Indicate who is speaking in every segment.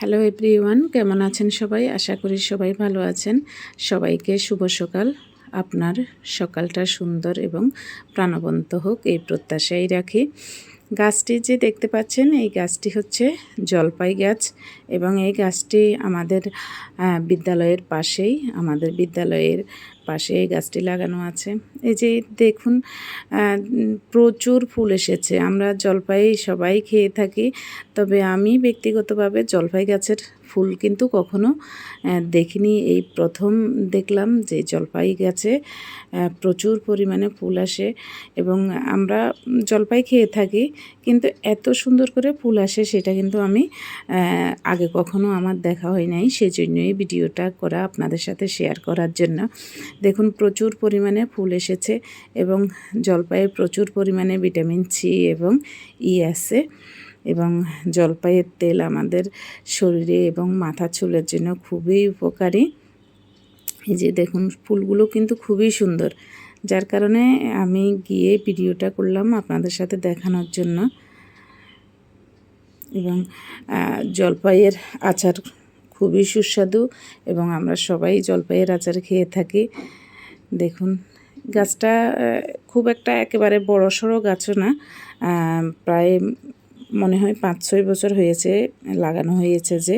Speaker 1: Hello everyone, কেমন আছেন সবাই? আশা করি সবাই ভালো আছেন। সবাইকে শুভ সকাল। আপনার সকালটা সুন্দর এবং প্রাণবন্ত হোক এই প্রত্যাশাই রাখি। গাছটি যে দেখতে পাচ্ছেন, এই গাছটি হচ্ছে জলপাই গাছ এবং এই গাছটি আমাদের বিদ্যালয়ের পাশেই, এই গাছটি লাগানো আছে। এই যে দেখুন, প্রচুর ফুল এসেছে। আমরা জলপাই সবাই খেয়ে থাকি, তবে আমি ব্যক্তিগতভাবে জলপাই গাছের ফুল কিন্তু কখনো দেখিনি। এই প্রথম দেখলাম যে জলপাই গাছে প্রচুর পরিমাণে ফুল আসে এবং আমরা জলপাই খেয়ে থাকি, কিন্তু এত সুন্দর করে ফুল আসে সেটা কিন্তু আমি আগে কখনো আমার দেখা হয় নাই। সেজন্যই ভিডিওটা করা, আপনাদের সাথে শেয়ার করার জন্য। দেখুন, প্রচুর পরিমাণে ফুল এসেছে এবং জলপাইয়ে প্রচুর পরিমাণে ভিটামিন সি এবং ই আছে এবং জলপাইয়ের তেল আমাদের শরীরে এবং মাথা চুলের জন্য খুবই উপকারী। এই যে দেখুন, ফুলগুলো কিন্তু খুবই সুন্দর, যার কারণে আমি গিয়ে ভিডিওটা করলাম আপনাদের সাথে দেখানোর জন্য। এবং জলপাইয়ের আচার খুবই সুস্বাদু এবং আমরা সবাই জলপাইয়ের আচার খেয়ে থাকি। দেখুন, গাছটা খুব একটা একেবারে বড়সড় গাছও না, প্রায় মনে হয় 5-6 বছর হয়েছে লাগানো হয়েছে। যে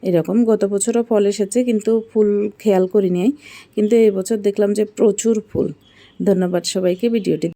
Speaker 1: এরকম গত বছরও ফল এসেছে, কিন্তু ফুল খেয়াল করি নাই, কিন্তু এই বছর দেখলাম যে প্রচুর ফুল। ধন্যবাদ সবাইকে ভিডিওটি